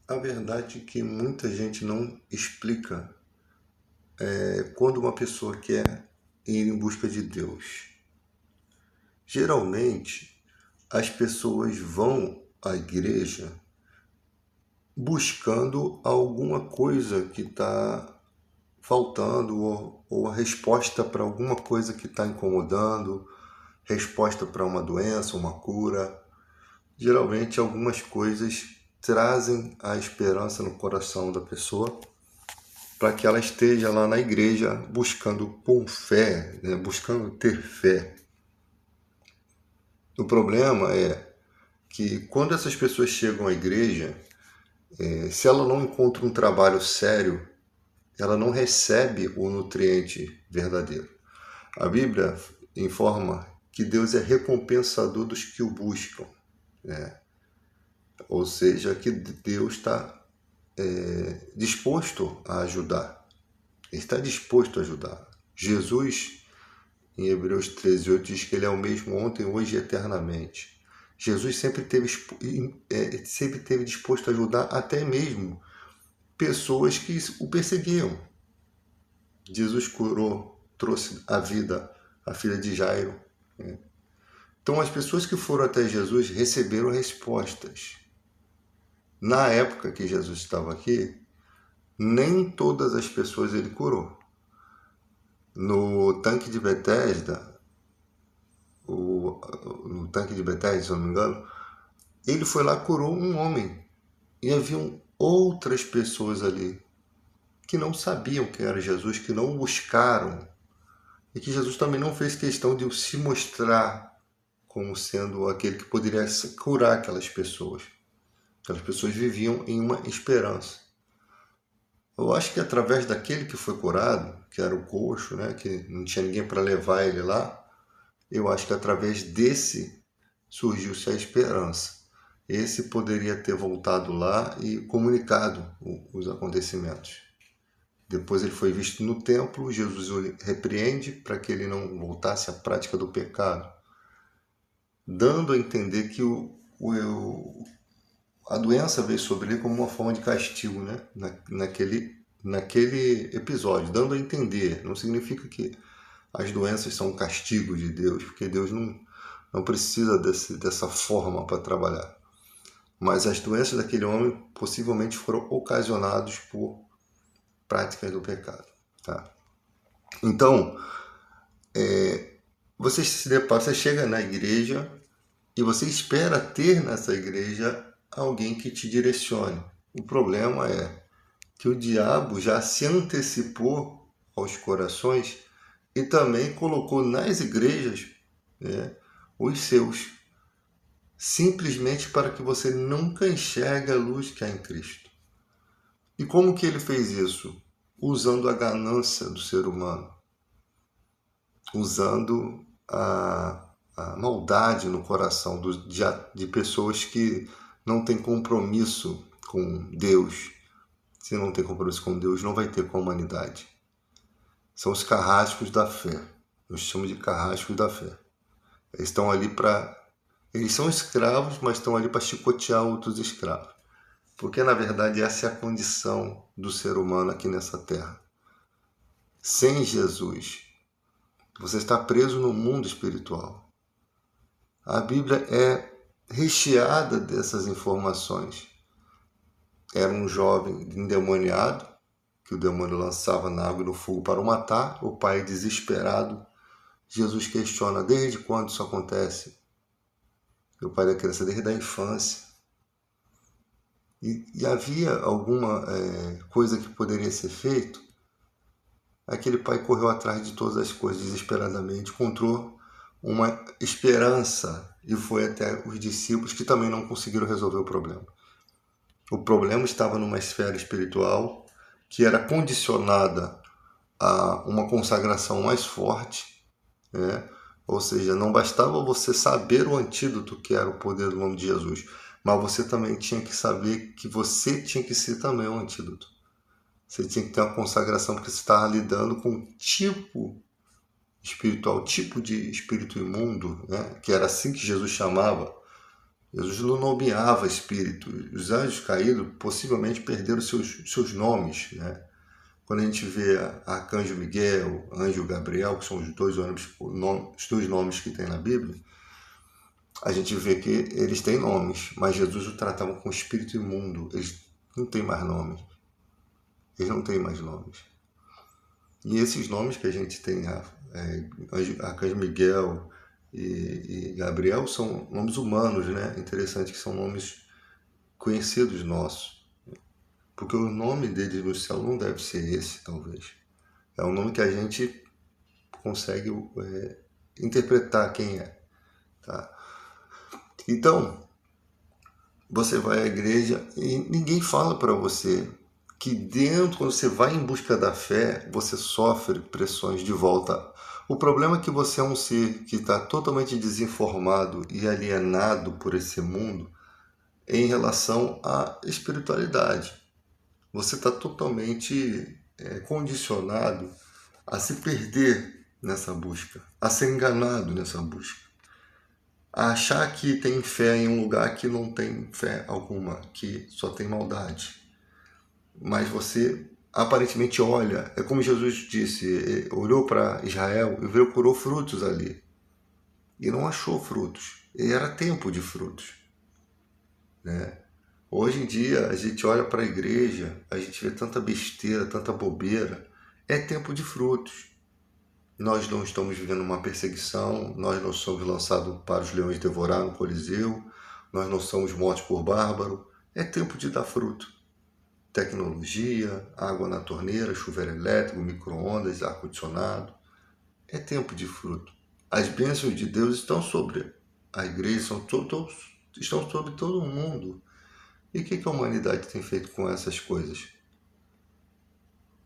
A verdade é que muita gente não explica quando uma pessoa quer ir em busca de Deus. Geralmente, as pessoas vão à igreja buscando alguma coisa que está faltando ou a resposta para alguma coisa que está incomodando, resposta para uma doença, uma cura. Geralmente, algumas coisas trazem a esperança no coração da pessoa para que ela esteja lá na igreja buscando com fé, né? Buscando ter fé. O problema é que quando essas pessoas chegam à igreja, se ela não encontra um trabalho sério, ela não recebe o nutriente verdadeiro. A Bíblia informa que Deus é recompensador dos que o buscam, né? Ou seja, que Deus está disposto a ajudar. Ele está disposto a ajudar. Jesus, em Hebreus 13:8, diz que ele é o mesmo ontem, hoje e eternamente. Jesus sempre teve disposto a ajudar até mesmo pessoas que o perseguiam. Jesus curou, trouxe à vida a filha de Jairo. Então, as pessoas que foram até Jesus receberam respostas. Na época que Jesus estava aqui, nem todas as pessoas ele curou. No tanque de Betesda, no tanque de Betesda, se eu não me engano, ele foi lá, curou um homem. E haviam outras pessoas ali que não sabiam quem era Jesus, que não o buscaram. E que Jesus também não fez questão de se mostrar como sendo aquele que poderia curar aquelas pessoas. Aquelas pessoas viviam em uma esperança. Eu acho que através daquele que foi curado, que era o coxo, né, que não tinha ninguém para levar ele lá, eu acho que através desse surgiu-se a esperança. Esse poderia ter voltado lá e comunicado os acontecimentos. Depois ele foi visto no templo, Jesus o repreende para que ele não voltasse à prática do pecado, dando a entender que a doença veio sobre ele como uma forma de castigo, né? Naquele episódio, dando a entender. Não significa que as doenças são um castigo de Deus, porque Deus não precisa dessa forma para trabalhar. Mas as doenças daquele homem possivelmente foram ocasionadas por práticas do pecado. Tá? Então, você chega na igreja e você espera ter nessa igreja alguém que te direcione. O problema é que o diabo já se antecipou aos corações e também colocou nas igrejas, né, os seus, simplesmente para que você nunca enxergue a luz que há em Cristo. E como que ele fez isso? Usando a ganância do ser humano, usando a maldade no coração de pessoas que não têm compromisso com Deus. Se não tem compromisso com Deus, não vai ter com a humanidade. São os carrascos da fé. Eu chamo de carrascos da fé. Eles estão ali para... Eles são escravos, mas estão ali para chicotear outros escravos. Porque, na verdade, essa é a condição do ser humano aqui nessa terra. Sem Jesus, você está preso no mundo espiritual. A Bíblia é recheada dessas informações. Era um jovem endemoniado, que o demônio lançava na água e no fogo para o matar. O pai desesperado. Jesus questiona: desde quando isso acontece? O pai da criança: desde a infância. E havia alguma coisa que poderia ser feito? Aquele pai correu atrás de todas as coisas desesperadamente, encontrou uma esperança e foi até os discípulos, que também não conseguiram resolver o problema. O problema estava numa esfera espiritual que era condicionada a uma consagração mais forte, né? Ou seja, não bastava você saber o antídoto, que era o poder do nome de Jesus, mas você também tinha que saber que você tinha que ser também o antídoto. Você tinha que ter uma consagração, porque você estava lidando com um tipo espiritual, tipo de espírito imundo, né? Que era assim que Jesus chamava Jesus não nomeava espírito. Os anjos caídos possivelmente perderam seus nomes, né? Quando a gente vê Arcanjo Miguel, Anjo Gabriel, que são os dois nomes que tem na Bíblia, a gente vê que eles têm nomes, mas Jesus o tratava com espírito imundo. Eles não têm mais nomes. Eles não têm mais nomes. E esses nomes que a gente tem, Arcanjo Miguel e Gabriel, são nomes humanos, né? Interessante que são nomes conhecidos nossos. Porque o nome deles no céu não deve ser esse, talvez. É um nome que a gente consegue interpretar quem é. Tá? Então, você vai à igreja e ninguém fala para você que quando você vai em busca da fé, você sofre pressões de volta. O problema é que você é um ser que está totalmente desinformado e alienado por esse mundo em relação à espiritualidade. Você está totalmente condicionado a se perder nessa busca, a ser enganado nessa busca, a achar que tem fé em um lugar que não tem fé alguma, que só tem maldade. Mas você aparentemente olha, é como Jesus disse, olhou para Israel e procurou frutos ali. E não achou frutos. E era tempo de frutos. Né? Hoje em dia a gente olha para a igreja, a gente vê tanta besteira, tanta bobeira. É tempo de frutos. Nós não estamos vivendo uma perseguição, nós não somos lançados para os leões devorar no Coliseu, nós não somos mortos por bárbaro. É tempo de dar fruto. Tecnologia, água na torneira, chuveiro elétrico, micro-ondas, ar-condicionado. É tempo de fruto. As bênçãos de Deus estão sobre a igreja, estão sobre todo mundo. E o que a humanidade tem feito com essas coisas?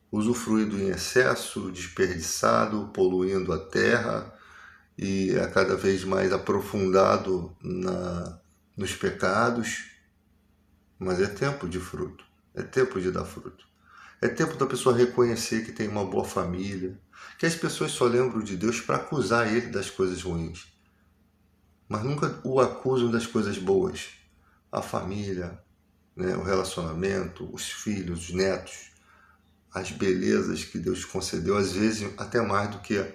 Usufruído em excesso, desperdiçado, poluindo a terra e é cada vez mais aprofundado nos pecados. Mas é tempo de fruto. É tempo de dar fruto. É tempo da pessoa reconhecer que tem uma boa família. Que as pessoas só lembram de Deus para acusar ele das coisas ruins. Mas nunca o acusam das coisas boas. A família, né, o relacionamento, os filhos, os netos, as belezas que Deus concedeu, às vezes até mais do que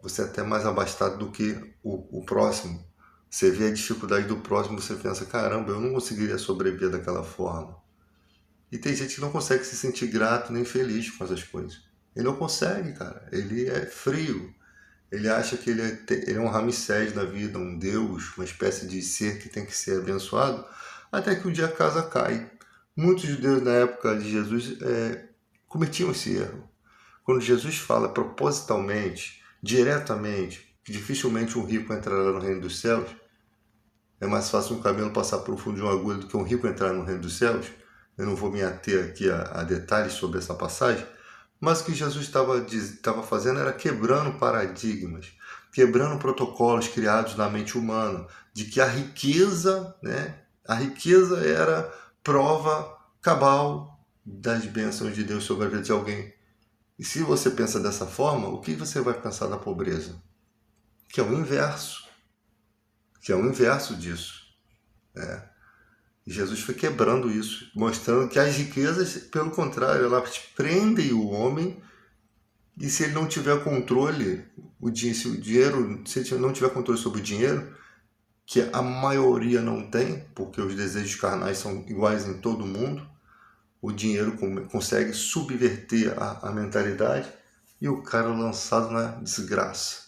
você é até mais abastado do que o próximo. Você vê a dificuldade do próximo, você pensa, caramba, eu não conseguiria sobreviver daquela forma. E tem gente que não consegue se sentir grato nem feliz com essas coisas. Ele não consegue, cara. Ele é frio. Ele acha que ele é um Ramsés da vida, um Deus, uma espécie de ser que tem que ser abençoado, até que um dia a casa cai. Muitos judeus na época de Jesus cometiam esse erro. Quando Jesus fala propositalmente, diretamente, que dificilmente um rico entrará no reino dos céus, é mais fácil um camelo passar por um fundo de uma agulha do que um rico entrar no reino dos céus. Eu não vou me ater aqui a detalhes sobre essa passagem, mas o que Jesus estava fazendo era quebrando paradigmas, quebrando protocolos criados na mente humana, de que a riqueza era prova cabal das bênçãos de Deus sobre a vida de alguém. E se você pensa dessa forma, o que você vai pensar da pobreza? Que é o inverso. Que é o inverso disso. Jesus foi quebrando isso, mostrando que as riquezas, pelo contrário, elas prendem o homem e se ele não tiver controle, se ele não tiver controle sobre o dinheiro, que a maioria não tem, porque os desejos carnais são iguais em todo mundo, o dinheiro consegue subverter a mentalidade e o cara é lançado na desgraça.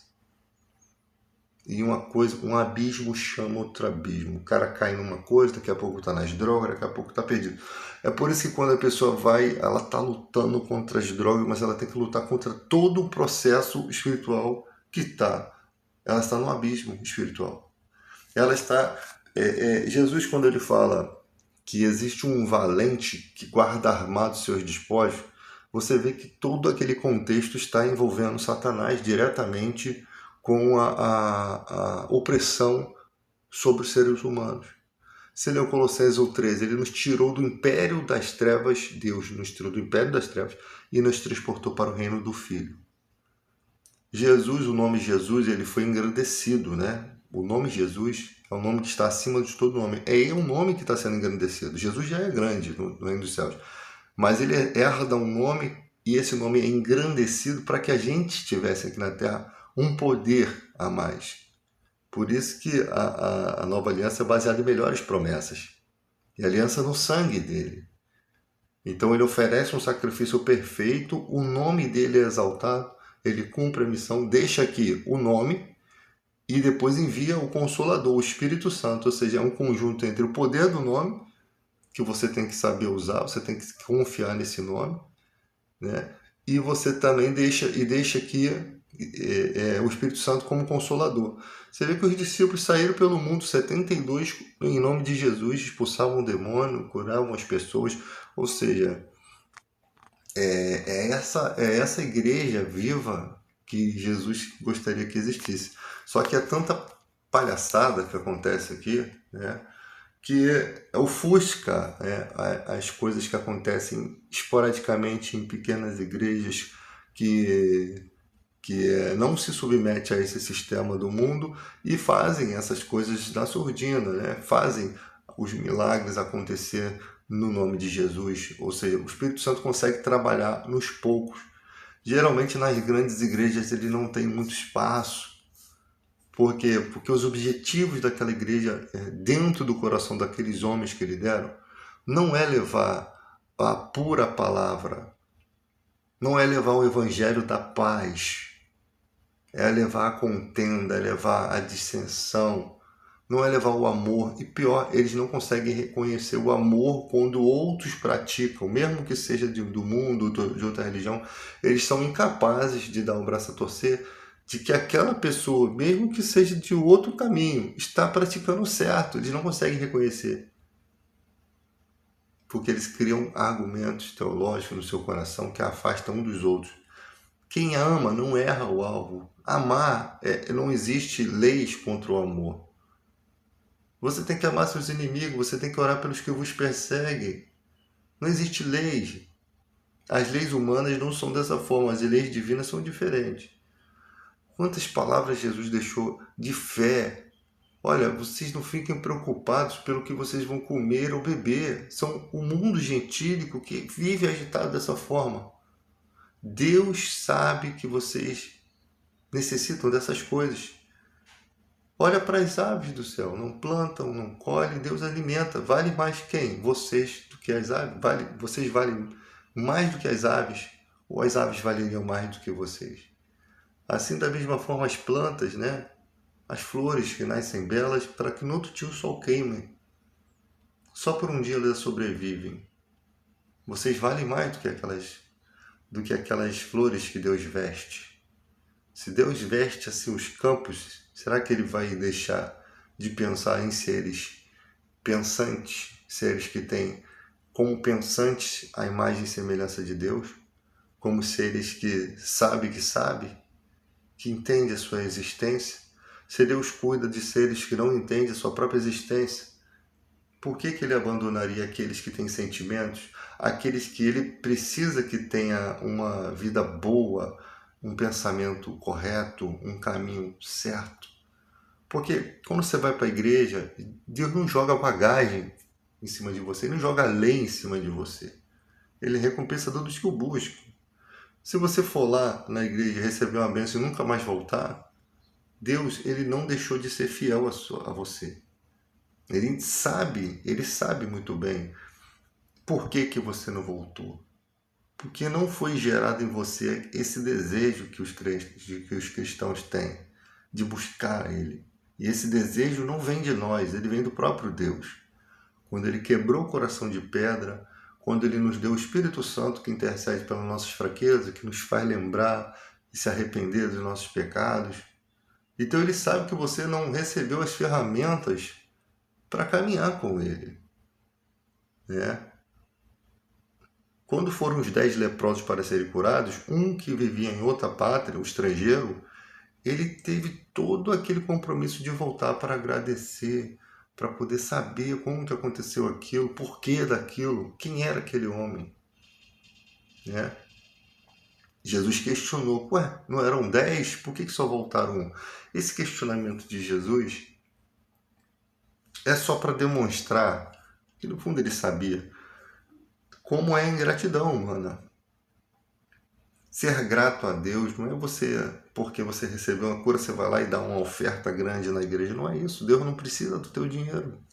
E um abismo chama outro abismo. O cara cai numa coisa, daqui a pouco está nas drogas, daqui a pouco está perdido. É por isso que quando a pessoa ela está lutando contra as drogas, mas ela tem que lutar contra todo o processo espiritual ela está no abismo espiritual. Ela está... Jesus, quando ele fala que existe um valente que guarda armado seus despojos, você vê que todo aquele contexto está envolvendo Satanás diretamente com a opressão sobre os seres humanos. Se leu Colossenses 13, ele nos tirou do império das trevas, Deus nos tirou do império das trevas e nos transportou para o reino do Filho. Jesus, o nome Jesus, ele foi engrandecido, né? O nome Jesus, É um nome que está acima de todo nome. É um nome que está sendo engrandecido. Jesus já é grande no reino dos céus. Mas ele herda um nome e esse nome é engrandecido para que a gente tivesse aqui na terra um poder a mais. Por isso que a nova aliança é baseada em melhores promessas. E a aliança no sangue dele. Então ele oferece um sacrifício perfeito, o nome dele é exaltado, ele cumpre a missão, deixa aqui o nome e depois envia o Consolador, o Espírito Santo, ou seja, é um conjunto entre o poder do nome, que você tem que saber usar, você tem que confiar nesse nome, né? E você também deixa aqui o Espírito Santo como Consolador. Você vê que os discípulos saíram pelo mundo, 72, em nome de Jesus, expulsavam o demônio, curavam as pessoas, ou seja, é essa igreja viva que Jesus gostaria que existisse. Só que é tanta palhaçada que acontece aqui, né, que ofusca as coisas que acontecem esporadicamente em pequenas igrejas que não se submete a esse sistema do mundo e fazem essas coisas na surdina, né? Fazem os milagres acontecer no nome de Jesus, ou seja, o Espírito Santo consegue trabalhar nos poucos. Geralmente nas grandes igrejas ele não tem muito espaço. Por quê? Porque os objetivos daquela igreja, dentro do coração daqueles homens que lideram, não é levar a pura palavra, não é levar o evangelho da paz, é levar a contenda, é levar a dissensão, não é levar o amor. E pior, eles não conseguem reconhecer o amor quando outros praticam, mesmo que seja do mundo, de outra religião, eles são incapazes de dar um braço a torcer de que aquela pessoa, mesmo que seja de outro caminho, está praticando certo. Eles não conseguem reconhecer. Porque eles criam argumentos teológicos no seu coração que afastam um dos outros. Quem ama não erra o alvo. Amar, não existe leis contra o amor. Você tem que amar seus inimigos, você tem que orar pelos que vos perseguem. Não existe leis. As leis humanas não são dessa forma, as leis divinas são diferentes. Quantas palavras Jesus deixou de fé? Olha, vocês não fiquem preocupados pelo que vocês vão comer ou beber. São o mundo gentílico que vive agitado dessa forma. Deus sabe que vocês necessitam dessas coisas. Olha para as aves do céu, não plantam, não colhem, Deus alimenta. Vale mais quem? Vocês do que as aves? Vocês valem mais do que as aves? Ou as aves valeriam mais do que vocês? Assim, da mesma forma, as plantas, né? As flores que nascem belas, para que no outro dia o sol queime. Só por um dia elas sobrevivem. Vocês valem mais do que aquelas flores que Deus veste. Se Deus veste assim os campos, será que ele vai deixar de pensar em seres pensantes, seres que têm como pensantes a imagem e semelhança de Deus, como seres que sabe, que entende a sua existência? Se Deus cuida de seres que não entendem a sua própria existência, por que ele abandonaria aqueles que têm sentimentos, aqueles que ele precisa que tenha uma vida boa, um pensamento correto, um caminho certo? Porque quando você vai para a igreja, Deus não joga bagagem em cima de você, ele não joga lei em cima de você. Ele recompensa todos que o buscam. Se você for lá na igreja receber uma bênção e nunca mais voltar, Deus, ele não deixou de ser fiel a você. Ele sabe muito bem por que você não voltou. Porque não foi gerado em você esse desejo que os cristãos têm de buscar Ele. E esse desejo não vem de nós, ele vem do próprio Deus. Quando Ele quebrou o coração de pedra, quando Ele nos deu o Espírito Santo que intercede pelas nossas fraquezas, que nos faz lembrar e se arrepender dos nossos pecados. Então Ele sabe que você não recebeu as ferramentas para caminhar com Ele, né? Quando foram os 10 leprosos para serem curados, um que vivia em outra pátria, um estrangeiro, ele teve todo aquele compromisso de voltar para agradecer, para poder saber como que aconteceu aquilo, porquê daquilo, quem era aquele homem, né? Jesus questionou, não eram 10? Por que só voltaram um? Esse questionamento de Jesus é só para demonstrar que no fundo ele sabia como é a ingratidão humana. Ser grato a Deus não é você, porque você recebeu uma cura, você vai lá e dá uma oferta grande na igreja. Não é isso. Deus não precisa do teu dinheiro.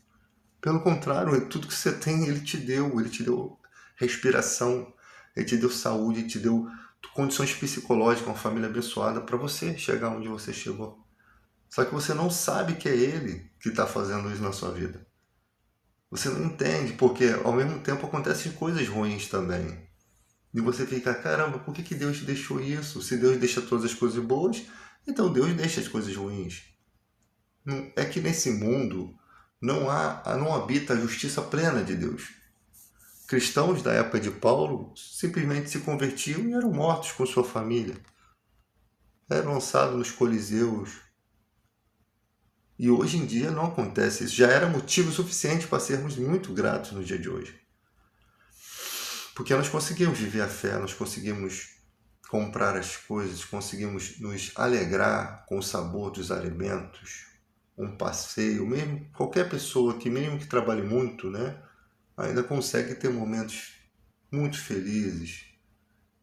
Pelo contrário, tudo que você tem, Ele te deu. Ele te deu respiração, Ele te deu saúde, Ele te deu condições psicológicas, uma família abençoada para você chegar onde você chegou. Só que você não sabe que é Ele que está fazendo isso na sua vida. Você não entende, porque ao mesmo tempo acontecem coisas ruins também. E você fica, caramba, por que Deus deixou isso? Se Deus deixa todas as coisas boas, então Deus deixa as coisas ruins. É que nesse mundo não habita a justiça plena de Deus. Cristãos da época de Paulo simplesmente se convertiam e eram mortos com sua família. Eram lançados nos coliseus. E hoje em dia não acontece isso. Já era motivo suficiente para sermos muito gratos no dia de hoje. Porque nós conseguimos viver a fé, nós conseguimos comprar as coisas, conseguimos nos alegrar com o sabor dos alimentos, um passeio, mesmo qualquer pessoa que mesmo que trabalhe muito, né, ainda consegue ter momentos muito felizes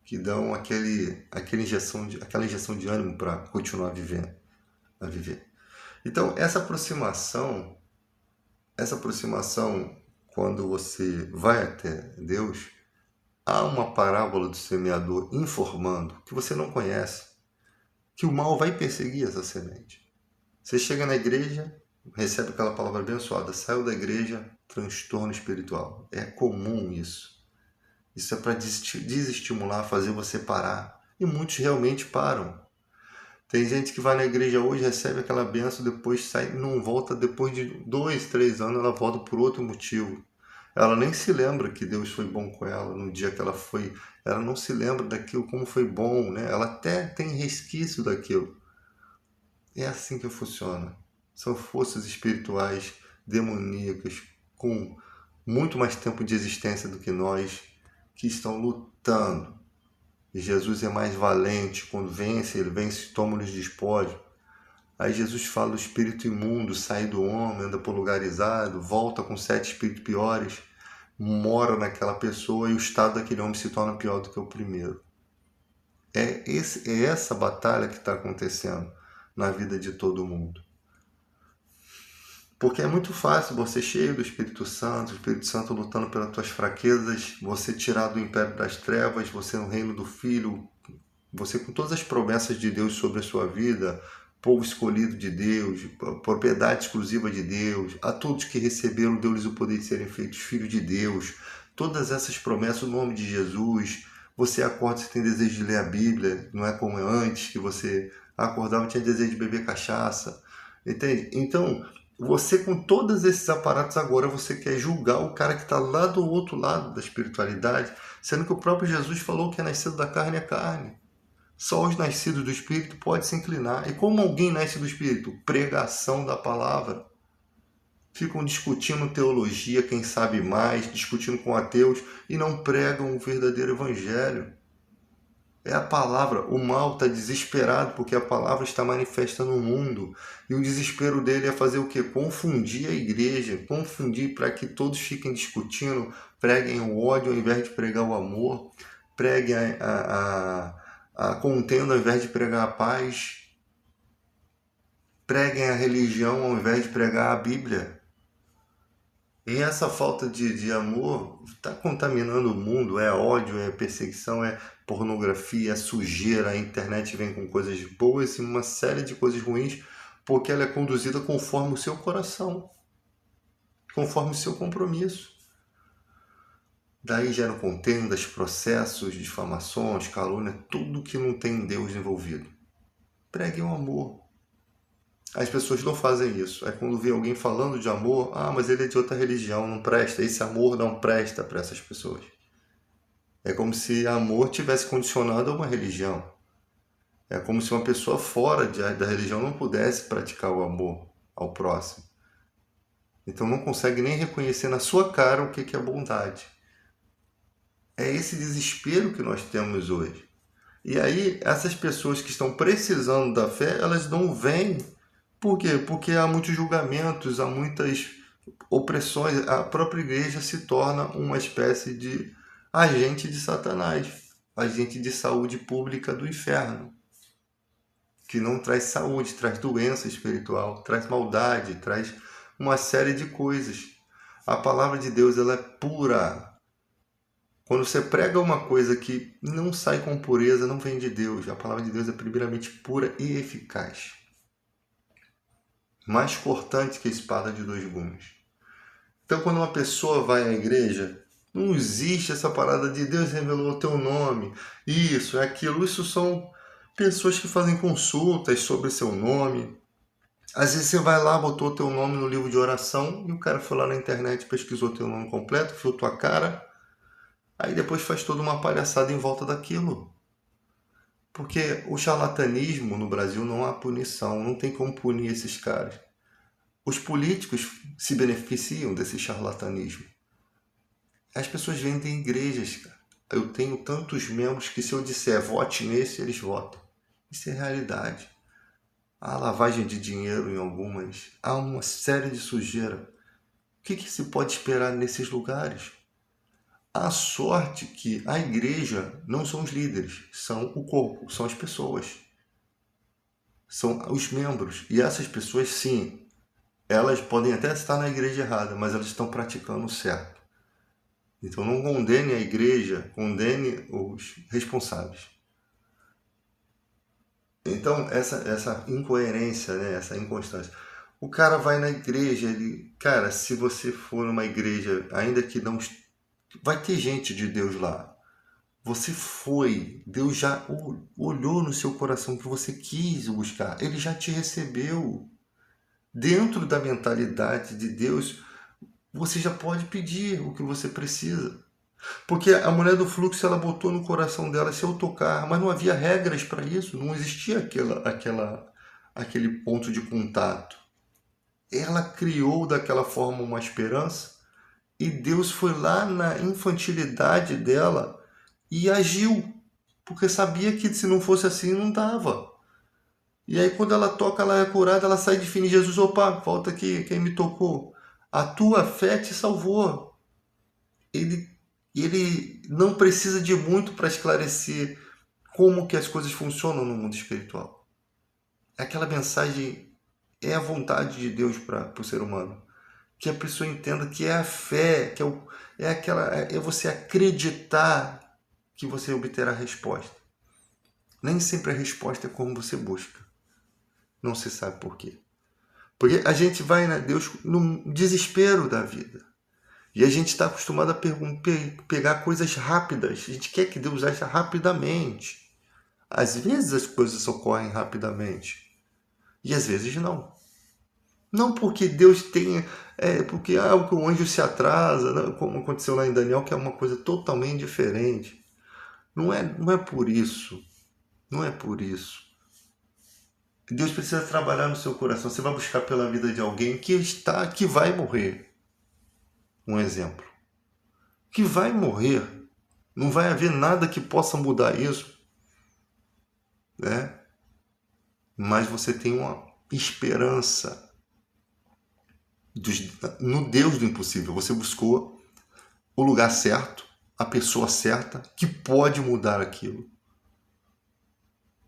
que dão aquela injeção de ânimo para continuar a viver. Então, essa aproximação, quando você vai até Deus, há uma parábola do semeador informando que você não conhece, que o mal vai perseguir essa semente. Você chega na igreja, recebe aquela palavra abençoada, saiu da igreja, transtorno espiritual. É comum isso. Isso é para desestimular, fazer você parar. E muitos realmente param. Tem gente que vai na igreja hoje, recebe aquela benção, depois sai, não volta, depois de 2, 3 anos, ela volta por outro motivo. Ela nem se lembra que Deus foi bom com ela no dia que ela foi. Ela não se lembra daquilo como foi bom, né? Ela até tem resquício daquilo. É assim que funciona. São forças espirituais demoníacas com muito mais tempo de existência do que nós que estão lutando. E Jesus é mais valente quando vence, ele vence e toma os despojos. Aí Jesus fala do espírito imundo, sai do homem, anda por lugarizado, volta com 7 espíritos piores, mora naquela pessoa e o estado daquele homem se torna pior do que o primeiro. É essa batalha que está acontecendo na vida de todo mundo. Porque é muito fácil você cheio do Espírito Santo lutando pelas tuas fraquezas, você tirar do império das trevas, você no reino do Filho, você com todas as promessas de Deus sobre a sua vida, povo escolhido de Deus, propriedade exclusiva de Deus, a todos que receberam, deu-lhes o poder de serem feitos filhos de Deus, todas essas promessas no nome de Jesus. Você acorda, você tem desejo de ler a Bíblia, não é como antes, que você acordava e tinha desejo de beber cachaça, entende? Então, você com todos esses aparatos agora, você quer julgar o cara que está lá do outro lado da espiritualidade, sendo que o próprio Jesus falou que é nascido da carne é carne. Só os nascidos do Espírito podem se inclinar. E como alguém nasce do Espírito? Pregação da palavra. Ficam discutindo teologia, quem sabe mais, discutindo com ateus e não pregam o verdadeiro evangelho. É a palavra. O mal está desesperado porque a palavra está manifesta no mundo. E o desespero dele é fazer o quê? Confundir a igreja, confundir para que todos fiquem discutindo, preguem o ódio ao invés de pregar o amor, preguem a contenda ao invés de pregar a paz, preguem a religião ao invés de pregar a Bíblia. E essa falta de amor está contaminando o mundo, é ódio, é perseguição, é pornografia, é sujeira, a internet vem com coisas boas e uma série de coisas ruins, porque ela é conduzida conforme o seu coração, conforme o seu compromisso. Daí geram contendas, processos, difamações, calúnia, tudo que não tem Deus envolvido. Pregue o amor. As pessoas não fazem isso. É quando vê alguém falando de amor, mas ele é de outra religião, não presta. Esse amor não presta para essas pessoas. É como se amor tivesse condicionado a uma religião. É como se uma pessoa fora da religião não pudesse praticar o amor ao próximo. Então não consegue nem reconhecer na sua cara o que é bondade. É esse desespero que nós temos hoje. E aí, essas pessoas que estão precisando da fé, elas não vêm. Por quê? Porque há muitos julgamentos, há muitas opressões, a própria igreja se torna uma espécie de agente de Satanás, agente de saúde pública do inferno, que não traz saúde, traz doença espiritual, traz maldade, traz uma série de coisas. A palavra de Deus, ela é pura. Quando você prega uma coisa que não sai com pureza, não vem de Deus. A palavra de Deus é primeiramente pura e eficaz. Mais cortante que a espada de dois gumes. Então, quando uma pessoa vai à igreja, não existe essa parada de Deus revelou o teu nome, isso, aquilo. Isso são pessoas que fazem consultas sobre seu nome. Às vezes você vai lá, botou o teu nome no livro de oração e o cara foi lá na internet, pesquisou teu nome completo, viu tua cara, aí depois faz toda uma palhaçada em volta daquilo. Porque o charlatanismo no Brasil não há punição, não tem como punir esses caras. Os políticos se beneficiam desse charlatanismo. As pessoas vendem igrejas, cara. Eu tenho tantos membros que se eu disser vote nesse, eles votam. Isso é realidade. Há lavagem de dinheiro em algumas, há uma série de sujeira. O que se pode esperar nesses lugares? A sorte que a igreja não são os líderes, são o corpo, são as pessoas. São os membros. E essas pessoas, sim, elas podem até estar na igreja errada, mas elas estão praticando o certo. Então não condene a igreja, condene os responsáveis. Então essa incoerência, né, essa inconstância. O cara vai na igreja, cara, se você for numa igreja, ainda que não, vai ter gente de Deus lá. Você foi, Deus já olhou no seu coração que você quis buscar, ele já te recebeu. Dentro da mentalidade de Deus, você já pode pedir o que você precisa. Porque a mulher do fluxo, ela botou no coração dela, se eu tocar, mas não havia regras para isso, não existia aquele ponto de contato. Ela criou daquela forma uma esperança e Deus foi lá na infantilidade dela e agiu, porque sabia que se não fosse assim, não dava. E aí quando ela toca, ela é curada, ela sai de fininho, Jesus, opa, volta aqui, quem me tocou? A tua fé te salvou. Ele não precisa de muito para esclarecer como que as coisas funcionam no mundo espiritual. Aquela mensagem é a vontade de Deus para o ser humano. Que a pessoa entenda que é a fé, que é você acreditar que você obterá a resposta. Nem sempre a resposta é como você busca. Não se sabe por quê. Porque a gente vai na Deus no desespero da vida. E a gente está acostumado a pegar coisas rápidas. A gente quer que Deus ache rapidamente. Às vezes as coisas ocorrem rapidamente. E às vezes não. Não porque Deus tenha... porque o anjo se atrasa, não, como aconteceu lá em Daniel, que é uma coisa totalmente diferente. Não é por isso. Não é por isso. Deus precisa trabalhar no seu coração. Você vai buscar pela vida de alguém que vai morrer. Um exemplo. Que vai morrer. Não vai haver nada que possa mudar isso. Né? Mas você tem uma esperança no Deus do impossível. Você buscou o lugar certo, a pessoa certa, que pode mudar aquilo.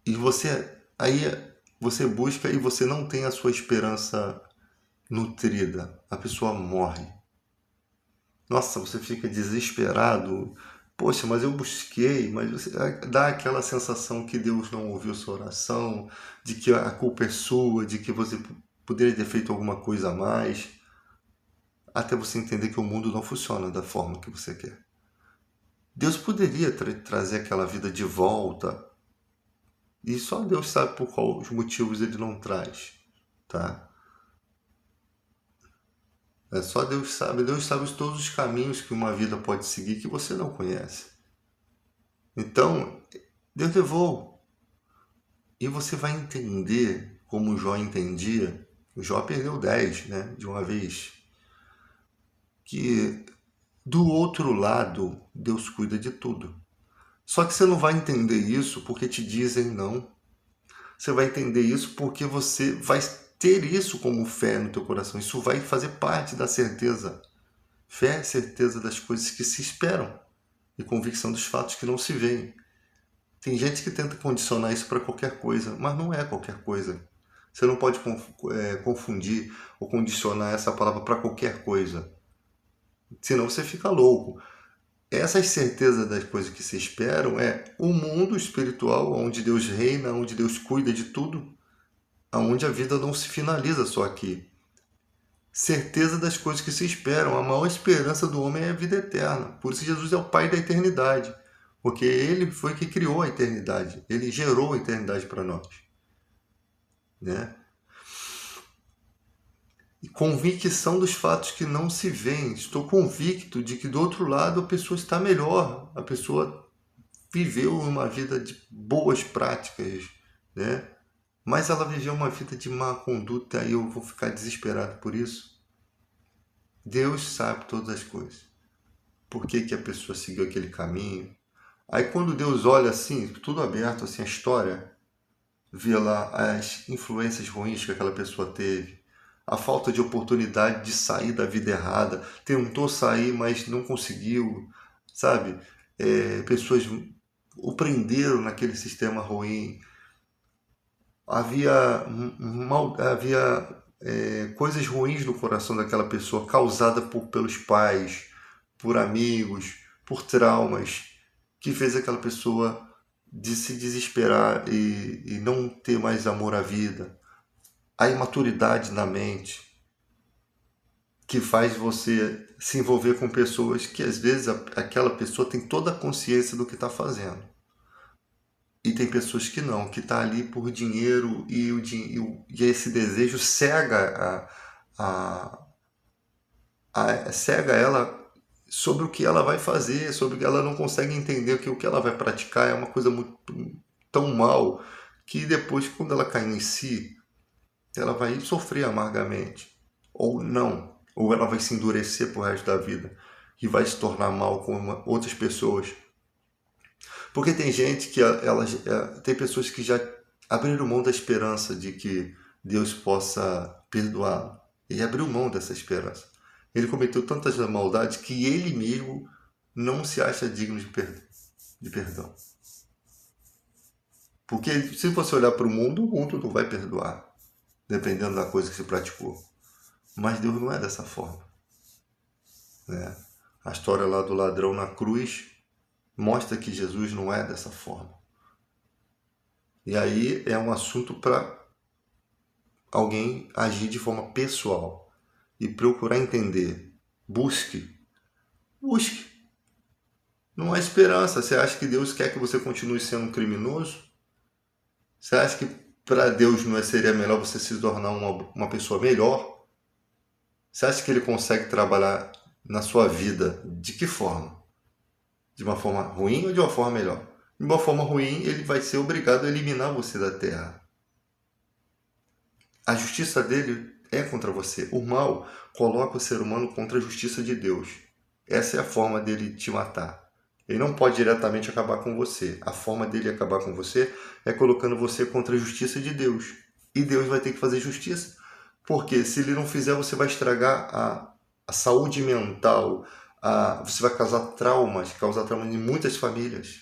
E você busca e você não tem a sua esperança nutrida. A pessoa morre. Nossa, você fica desesperado. Poxa, mas eu busquei, mas você dá aquela sensação que Deus não ouviu sua oração, de que a culpa é sua, de que você poderia ter feito alguma coisa a mais, até você entender que o mundo não funciona da forma que você quer. Deus poderia trazer aquela vida de volta, e só Deus sabe por quais motivos ele não traz, tá? Só Deus sabe todos os caminhos que uma vida pode seguir que você não conhece. Então, Deus levou. E você vai entender como Jó entendia. O Jó perdeu 10, né, de uma vez. Que do outro lado, Deus cuida de tudo. Só que você não vai entender isso porque te dizem não. Você vai entender isso porque você vai ter isso como fé no teu coração. Isso vai fazer parte da certeza. Fé é certeza das coisas que se esperam e convicção dos fatos que não se veem. Tem gente que tenta condicionar isso para qualquer coisa, mas não é qualquer coisa. Você não pode confundir ou condicionar essa palavra para qualquer coisa. Senão você fica louco. Essas certezas das coisas que se esperam é o mundo espiritual, onde Deus reina, onde Deus cuida de tudo, onde a vida não se finaliza só aqui. Certeza das coisas que se esperam. A maior esperança do homem é a vida eterna. Por isso Jesus é o Pai da eternidade. Porque Ele foi que criou a eternidade. Ele gerou a eternidade para nós. Né? E convicção dos fatos que não se veem. Estou convicto de que do outro lado a pessoa está melhor. A pessoa viveu uma vida de boas práticas, né? Mas ela viveu uma vida de má conduta e eu vou ficar desesperado por isso. Deus sabe todas as coisas. Por que que a pessoa seguiu aquele caminho? Aí quando Deus olha assim, tudo aberto, assim, a história, vê lá as influências ruins que aquela pessoa teve, a falta de oportunidade de sair da vida errada, tentou sair, mas não conseguiu, sabe? Pessoas o prenderam naquele sistema ruim. Havia coisas ruins no coração daquela pessoa, causada pelos pais, por amigos, por traumas, que fez aquela pessoa de se desesperar e não ter mais amor à vida. A imaturidade na mente, que faz você se envolver com pessoas que às vezes aquela pessoa tem toda a consciência do que está fazendo. E tem pessoas que não, que está ali por dinheiro e esse desejo cega ela sobre o que ela vai fazer, sobre o que ela não consegue entender que o que ela vai praticar é uma coisa muito, tão mal que depois, quando ela cai em si, ela vai sofrer amargamente. Ou não, ou ela vai se endurecer pro resto da vida e vai se tornar mal com outras pessoas. Porque tem gente que tem pessoas que já abriram mão da esperança de que Deus possa perdoá-lo. Ele abriu mão dessa esperança. Ele cometeu tantas maldades que ele mesmo não se acha digno de perdão. Porque se você olhar para o mundo não vai perdoar, dependendo da coisa que se praticou. Mas Deus não é dessa forma. Né? A história lá do ladrão na cruz mostra que Jesus não é dessa forma. E aí é um assunto para alguém agir de forma pessoal e procurar entender. Busque. Não há esperança. Você acha que Deus quer que você continue sendo um criminoso? Você acha que para Deus não seria melhor você se tornar uma pessoa melhor? Você acha que Ele consegue trabalhar na sua vida de que forma? De uma forma ruim ou de uma forma melhor? De uma forma ruim, Ele vai ser obrigado a eliminar você da terra. A justiça dele é contra você. O mal coloca o ser humano contra a justiça de Deus. Essa é a forma dele te matar. Ele não pode diretamente acabar com você. A forma dele acabar com você é colocando você contra a justiça de Deus. E Deus vai ter que fazer justiça. Porque se ele não fizer, você vai estragar a saúde mental. Você vai causar traumas em muitas famílias.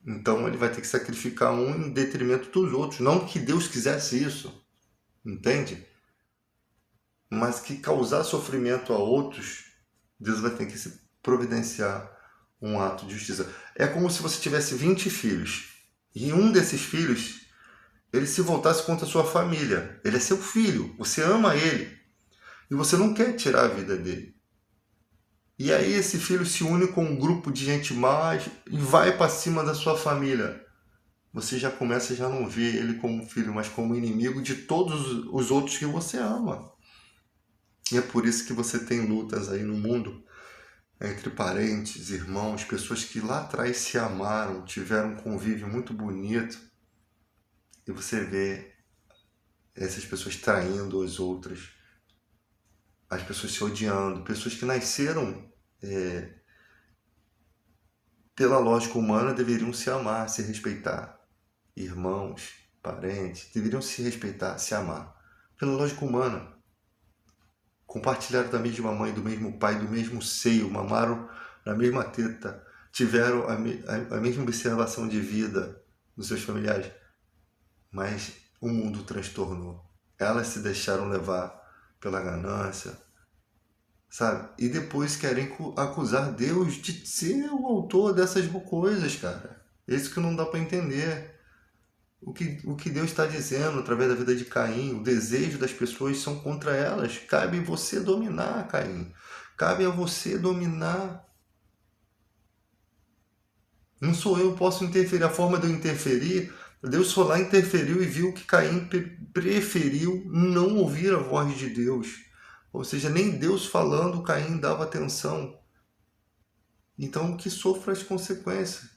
Então ele vai ter que sacrificar um em detrimento dos outros. Não que Deus quisesse isso. Entende? Mas que causar sofrimento a outros, Deus vai ter que se providenciar um ato de justiça. É como se você tivesse 20 filhos e um desses filhos ele se voltasse contra a sua família. Ele é seu filho, você ama ele e você não quer tirar a vida dele. E aí esse filho se une com um grupo de gente má e vai para cima da sua família. Você já começa a já não ver ele como filho, mas como inimigo de todos os outros que você ama. E é por isso que você tem lutas aí no mundo entre parentes, irmãos, pessoas que lá atrás se amaram, tiveram um convívio muito bonito. E você vê essas pessoas traindo as outras, as pessoas se odiando, pessoas que nasceram pela lógica humana deveriam se amar, se respeitar. Irmãos, parentes, deveriam se respeitar, se amar. pela lógica humana. Compartilharam da mesma mãe, do mesmo pai, do mesmo seio, mamaram na mesma teta, tiveram a mesma observação de vida dos seus familiares, mas o mundo transtornou. Elas se deixaram levar pela ganância, sabe? E depois querem acusar Deus de ser o autor dessas coisas, cara. É isso que não dá para entender. O que Deus está dizendo através da vida de Caim, o desejo das pessoas são contra elas. Cabe você dominar, Caim. Cabe a você dominar. Não sou eu que posso interferir. A forma de eu interferir, Deus foi lá, interferiu e viu que Caim preferiu não ouvir a voz de Deus. Ou seja, nem Deus falando, Caim dava atenção. Então, que sofra as consequências.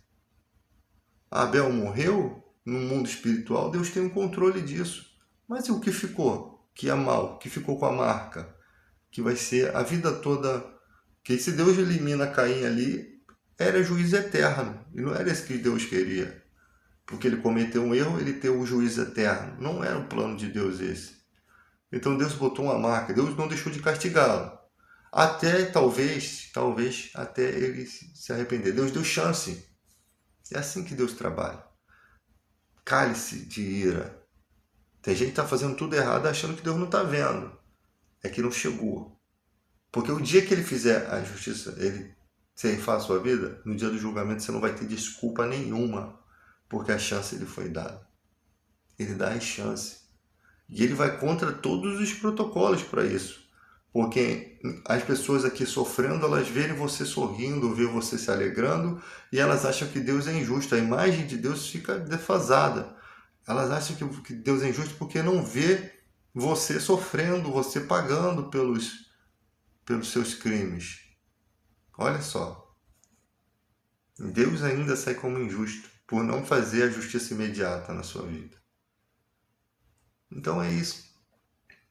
Abel morreu no mundo espiritual, Deus tem um controle disso. Mas e o que ficou? Que é mal, que ficou com a marca, que vai ser a vida toda. Que se Deus elimina Caim ali, era juízo eterno. E não era isso que Deus queria. Porque ele cometeu um erro, ele tem o juízo eterno. Não era o plano de Deus esse. Então Deus botou uma marca, Deus não deixou de castigá-lo. Até talvez, até ele se arrepender. Deus deu chance. É assim que Deus trabalha. Cálice de ira. Tem gente que está fazendo tudo errado achando que Deus não está vendo. É que não chegou. Porque o dia que ele fizer a justiça, ele ceifar a sua vida, no dia do julgamento você não vai ter desculpa nenhuma, porque a chance lhe foi dada. Ele dá a chance. E ele vai contra todos os protocolos para isso. Porque as pessoas aqui sofrendo, elas verem você sorrindo, ver você se alegrando, e elas acham que Deus é injusto. A imagem de Deus fica defasada. Elas acham que Deus é injusto porque não vê você sofrendo, você pagando pelos seus crimes. Olha só. Deus ainda sai como injusto por não fazer a justiça imediata na sua vida. Então é isso.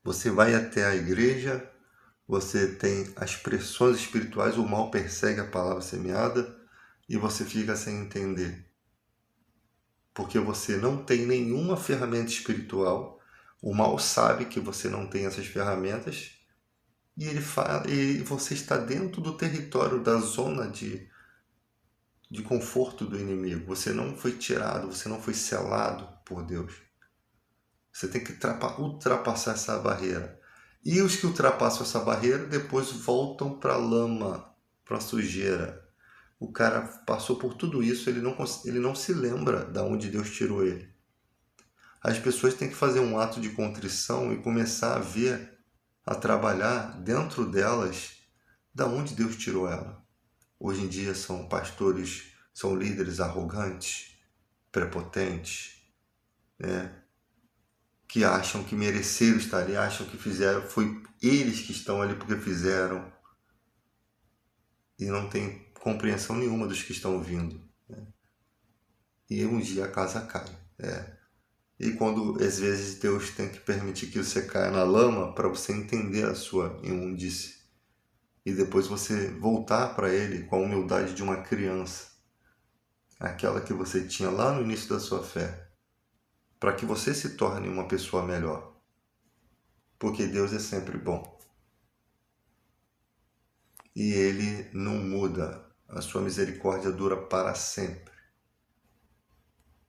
Você vai até a igreja, você tem as pressões espirituais, o mal persegue a palavra semeada e você fica sem entender. Porque você não tem nenhuma ferramenta espiritual, o mal sabe que você não tem essas ferramentas e ele fala, e você está dentro do território, da zona de conforto do inimigo. Você não foi tirado, você não foi selado por Deus. Você tem que ultrapassar essa barreira. E os que ultrapassam essa barreira depois voltam para a lama, para a sujeira. O cara passou por tudo isso, ele não se lembra de onde Deus tirou ele. As pessoas têm que fazer um ato de contrição e começar a ver, a trabalhar dentro delas de onde Deus tirou ela. Hoje em dia são pastores, são líderes arrogantes, prepotentes, né? Que acham que mereceram estar ali, acham que fizeram, foi eles que estão ali porque fizeram, e não tem compreensão nenhuma dos que estão vindo, né? E um dia a casa cai. E quando às vezes Deus tem que permitir que você caia na lama para você entender a sua imundície e depois você voltar para Ele com a humildade de uma criança, aquela que você tinha lá no início da sua fé, para que você se torne uma pessoa melhor. Porque Deus é sempre bom. E Ele não muda. A sua misericórdia dura para sempre.